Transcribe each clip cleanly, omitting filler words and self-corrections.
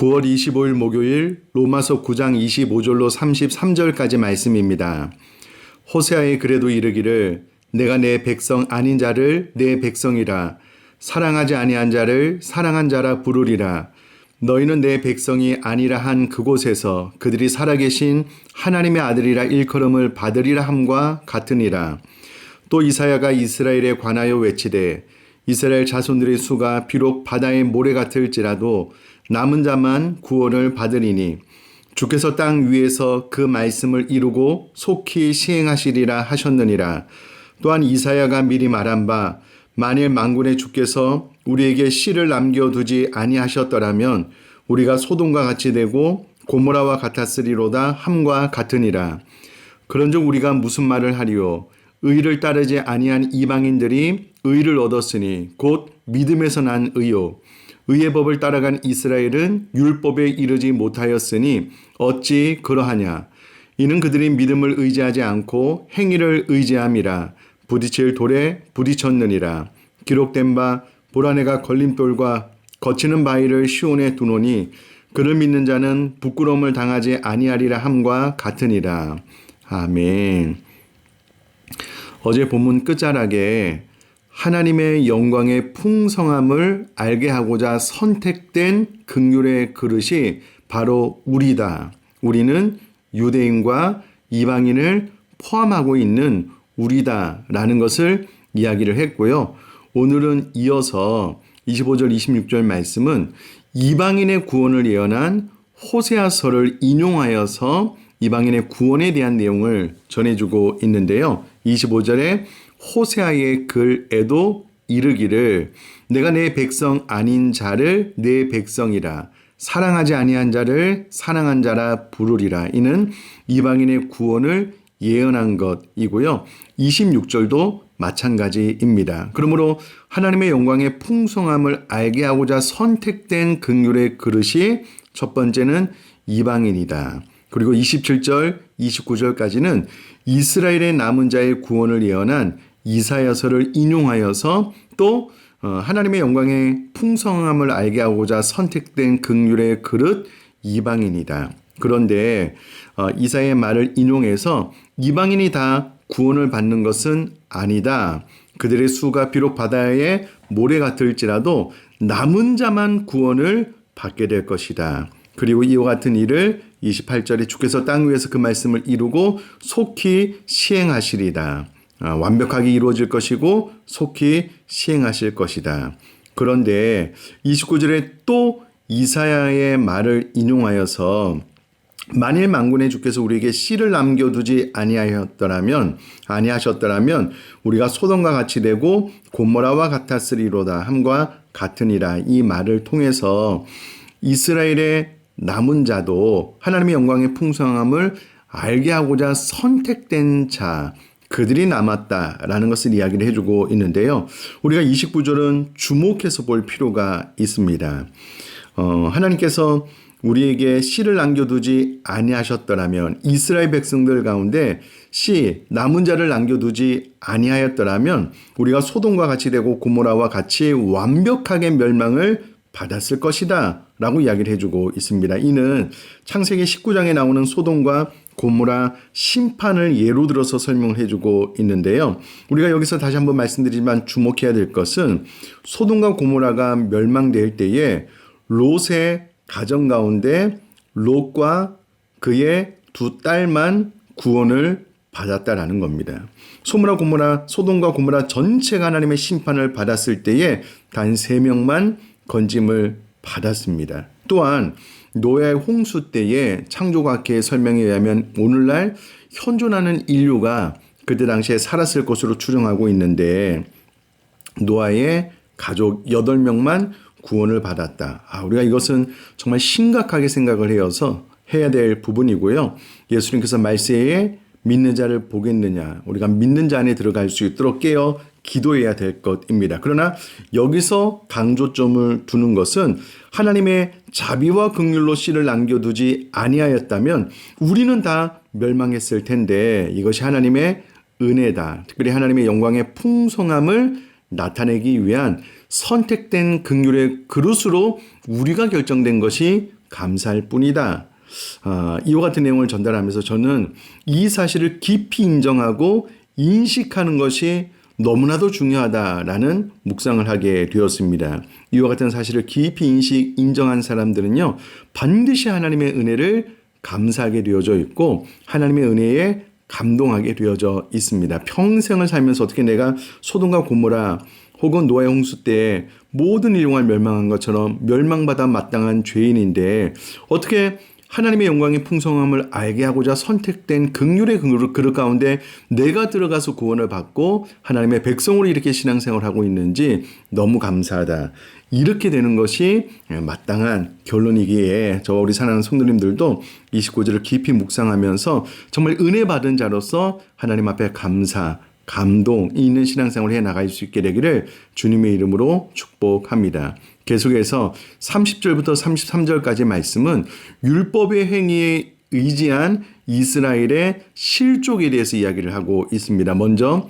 9월 25일 목요일 로마서 9장 25절로 33절까지 말씀입니다. 호세아의 글에도 이르기를 내가 내 백성 아닌 자를 내 백성이라 사랑하지 아니한 자를 사랑한 자라 부르리라. 너희는 내 백성이 아니라 한 그곳에서 그들이 살아계신 하나님의 아들이라 일컬음을 받으리라 함과 같으니라. 또 이사야가 이스라엘에 관하여 외치되 이스라엘 자손들의 수가 비록 바다의 모래 같을지라도 남은 자만 구원을 받으리니 주께서 땅 위에서 그 말씀을 이루고 속히 시행하시리라 하셨느니라. 또한 이사야가 미리 말한 바 만일 만군의 주께서 우리에게 씨를 남겨두지 아니하셨더라면 우리가 소돔과 같이 되고 고모라와 같았으리로다 함과 같으니라. 그런즉 우리가 무슨 말을 하리요? 의를 따르지 아니한 이방인들이 의를 얻었으니 곧 믿음에서 난 의요. 의의 법을 따라간 이스라엘은 율법에 이르지 못하였으니 어찌 그러하냐? 이는 그들이 믿음을 의지하지 않고 행위를 의지함이라. 부딪힐 돌에 부딪혔느니라. 기록된 바 보라 내가 걸림돌과 거치는 바위를 시온에 두노니 그를 믿는 자는 부끄러움을 당하지 아니하리라 함과 같으니라. 아멘. 어제 본문 끝자락에 하나님의 영광의 풍성함을 알게 하고자 선택된 긍휼의 그릇이 바로 우리다. 우리는 유대인과 이방인을 포함하고 있는 우리다라는 것을 이야기를 했고요. 오늘은 이어서 25절 26절 말씀은 이방인의 구원을 예언한 호세아서를 인용하여서 이방인의 구원에 대한 내용을 전해주고 있는데요. 25절에 호세아의 글에도 이르기를 내가 내 백성 아닌 자를 내 백성이라 사랑하지 아니한 자를 사랑한 자라 부르리라. 이는 이방인의 구원을 예언한 것이고요. 26절도 마찬가지입니다. 그러므로 하나님의 영광의 풍성함을 알게 하고자 선택된 긍휼의 그릇이 첫 번째는 이방인이다. 그리고 27절, 29절까지는 이스라엘의 남은 자의 구원을 예언한 이사야서를 인용하여서 또 하나님의 영광의 풍성함을 알게 하고자 선택된 긍휼의 그릇 이방인이다. 그런데 이사야의 말을 인용해서 이방인이 다 구원을 받는 것은 아니다. 그들의 수가 비록 바다의 모래 같을지라도 남은 자만 구원을 받게 될 것이다. 그리고 이와 같은 일을 28절에 주께서 땅 위에서 그 말씀을 이루고 속히 시행하시리다. 완벽하게 이루어질 것이고 속히 시행하실 것이다. 그런데 29절에 또 이사야의 말을 인용하여서 만일 만군의 주께서 우리에게 씨를 남겨두지 아니하셨더라면 우리가 소돔과 같이 되고 고모라와 같았으리로다 함과 같으니라. 이 말을 통해서 이스라엘의 남은 자도 하나님의 영광의 풍성함을 알게 하고자 선택된 자, 그들이 남았다라는 것을 이야기를 해주고 있는데요. 우리가 29절은 주목해서 볼 필요가 있습니다. 하나님께서 우리에게 씨를 남겨두지 아니하셨더라면 이스라엘 백성들 가운데 남은 자를 남겨두지 아니하였더라면 우리가 소돔과 같이 되고 고모라와 같이 완벽하게 멸망을 받았을 것이다 라고 이야기를 해주고 있습니다. 이는 창세기 19장에 나오는 소돔과 고모라 심판을 예로 들어서 설명을 해주고 있는데요. 우리가 여기서 다시 한번 말씀드리지만 주목해야 될 것은 소돔과 고모라가 멸망될 때에 롯의 가정 가운데 롯과 그의 두 딸만 구원을 받았다라는 겁니다. 소돔과 고모라 전체가 하나님의 심판을 받았을 때에 단 3명만 건짐을 받았습니다. 또한 노아의 홍수 때에 창조과학계의 설명에 의하면 오늘날 현존하는 인류가 그때 당시에 살았을 것으로 추정하고 있는데 노아의 가족 8명만 구원을 받았다. 우리가 이것은 정말 심각하게 생각을 해야 될 부분이고요. 예수님께서 말세에 믿는 자를 보겠느냐. 우리가 믿는 자 안에 들어갈 수 있도록 깨어 기도해야 될 것입니다. 그러나 여기서 강조점을 두는 것은 하나님의 자비와 긍휼로 씨를 남겨두지 아니하였다면 우리는 다 멸망했을 텐데 이것이 하나님의 은혜다. 특별히 하나님의 영광의 풍성함을 나타내기 위한 선택된 긍휼의 그릇으로 우리가 결정된 것이 감사할 뿐이다. 이와 같은 내용을 전달하면서 저는 이 사실을 깊이 인정하고 인식하는 것이 너무나도 중요하다라는 묵상을 하게 되었습니다. 이와 같은 사실을 깊이 인정한 사람들은요, 반드시 하나님의 은혜를 감사하게 되어져 있고 하나님의 은혜에 감동하게 되어져 있습니다. 평생을 살면서 어떻게 내가 소돔과 고모라 혹은 노아의 홍수 때 모든 인류가 멸망한 것처럼 멸망받아 마땅한 죄인인데 어떻게 하나님의 영광의 풍성함을 알게 하고자 선택된 긍휼의 그릇 가운데 내가 들어가서 구원을 받고 하나님의 백성으로 이렇게 신앙생활을 하고 있는지 너무 감사하다. 이렇게 되는 것이 마땅한 결론이기에 저와 우리 사랑하는 성도님들도 29절을 깊이 묵상하면서 정말 은혜 받은 자로서 하나님 앞에 감사, 감동이 있는 신앙생활을 해나갈 수 있게 되기를 주님의 이름으로 축복합니다. 계속해서 30절부터 33절까지 말씀은 율법의 행위에 의지한 이스라엘의 실족에 대해서 이야기를 하고 있습니다. 먼저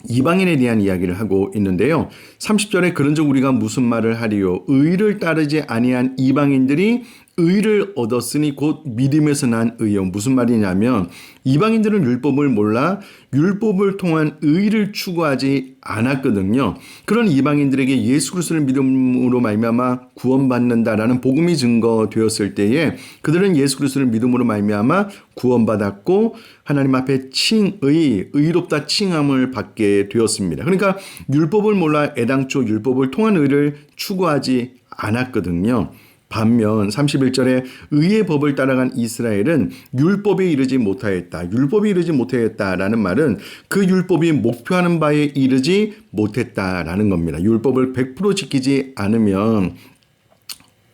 이방인에 대한 이야기를 하고 있는데요. 30절에 그런즉 우리가 무슨 말을 하리요? 의를 따르지 아니한 이방인들이 의를 얻었으니 곧 믿음에서 난 의요. 무슨 말이냐면 이방인들은 율법을 몰라 율법을 통한 의를 추구하지 않았거든요. 그런 이방인들에게 예수 그리스도를 믿음으로 말미암아 구원받는다라는 복음이 증거되었을 때에 그들은 예수 그리스도를 믿음으로 말미암아 구원받았고 하나님 앞에 의롭다 칭함을 받게 되었습니다. 그러니까 율법을 몰라 애당초 율법을 통한 의를 추구하지 않았거든요. 반면 31절에 의의 법을 따라간 이스라엘은 율법에 이르지 못하였다. 율법에 이르지 못하였다라는 말은 그 율법이 목표하는 바에 이르지 못했다라는 겁니다. 율법을 100% 지키지 않으면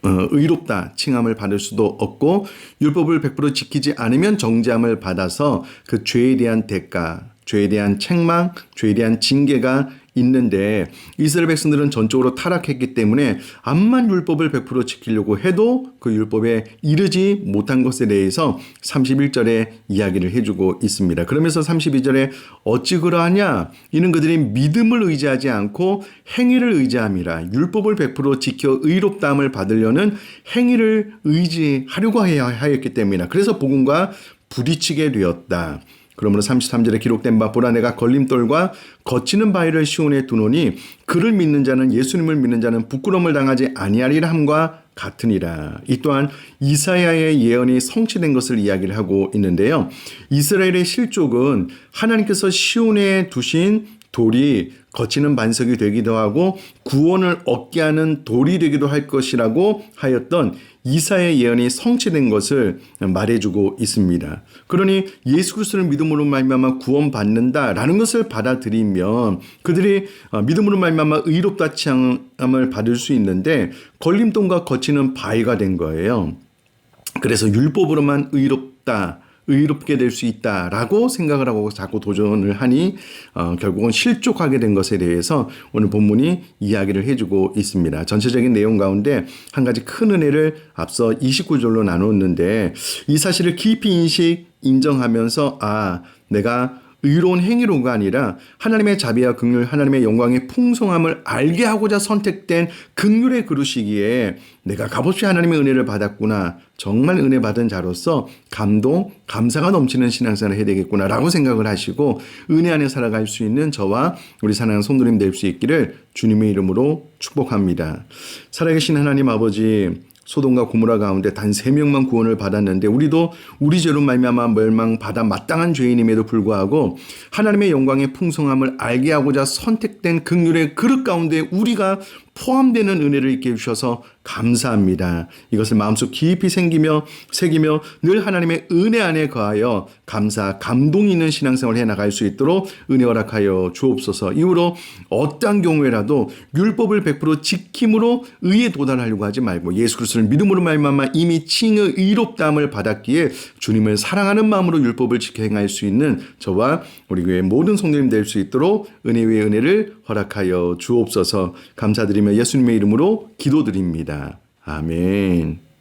의롭다 칭함을 받을 수도 없고 율법을 100% 지키지 않으면 정죄함을 받아서 그 죄에 대한 대가, 죄에 대한 책망, 죄에 대한 징계가 있는데 이스라엘 백성들은 전적으로 타락했기 때문에 암만 율법을 100% 지키려고 해도 그 율법에 이르지 못한 것에 대해서 31절에 이야기를 해주고 있습니다. 그러면서 32절에 어찌 그러하냐? 이는 그들이 믿음을 의지하지 않고 행위를 의지함이라. 율법을 100% 지켜 의롭다함을 받으려는 행위를 의지하려고 해야 하였기 때문이다. 그래서 복음과 부딪히게 되었다. 그러므로 33절에 기록된 바 보라 내가 걸림돌과 거치는 바위를 시온에 두노니 그를 믿는 자는 예수님을 믿는 자는 부끄러움을 당하지 아니하리라 함과 같으니라. 이 또한 이사야의 예언이 성취된 것을 이야기를 하고 있는데요. 이스라엘의 실족은 하나님께서 시온에 두신 돌이 거치는 반석이 되기도 하고 구원을 얻게 하는 돌이 되기도 할 것이라고 하였던 이사야의 예언이 성취된 것을 말해주고 있습니다. 그러니 예수 그리스도를 믿음으로 말미암아 구원받는다라는 것을 받아들이면 그들이 믿음으로 말미암아 의롭다 칭함을 받을 수 있는데 걸림돌과 거치는 바위가 된 거예요. 그래서 율법으로만 의롭게 될 수 있다라고 생각을 하고 자꾸 도전을 하니 결국은 실족하게 된 것에 대해서 오늘 본문이 이야기를 해주고 있습니다. 전체적인 내용 가운데 한 가지 큰 은혜를 앞서 29절로 나눴는데 이 사실을 깊이 인정하면서 내가 의로운 행위로가 아니라 하나님의 자비와 긍휼, 하나님의 영광의 풍성함을 알게 하고자 선택된 긍휼의 그릇이기에 내가 값없이 하나님의 은혜를 받았구나. 정말 은혜 받은 자로서 감사가 넘치는 신앙생활을 해야 되겠구나라고 생각을 하시고 은혜 안에 살아갈 수 있는 저와 우리 사랑하는 성도님 될 수 있기를 주님의 이름으로 축복합니다. 살아계신 하나님 아버지, 소돔과 고모라 가운데 단 3명만 구원을 받았는데 우리도 우리 죄로 말미암아 멸망받아 마땅한 죄인임에도 불구하고 하나님의 영광의 풍성함을 알게 하고자 선택된 긍휼의 그릇 가운데 우리가 포함되는 은혜를 있게 해주셔서 감사합니다. 이것을 마음속 깊이 새기며 늘 하나님의 은혜 안에 거하여 감동이 있는 신앙생활을 해나갈 수 있도록 은혜 허락하여 주옵소서. 이후로 어떠한 경우에라도 율법을 100% 지킴으로 의에 도달하려고 하지 말고 예수 그리스도를 믿음으로 말미암아 이미 칭의 의롭다함을 받았기에 주님을 사랑하는 마음으로 율법을 지켜 행할 수 있는 저와 우리 교회 모든 성도님 될 수 있도록 은혜 위에 은혜를 허락하여 주옵소서. 감사드리며 예수님의 이름으로 기도드립니다. 아멘.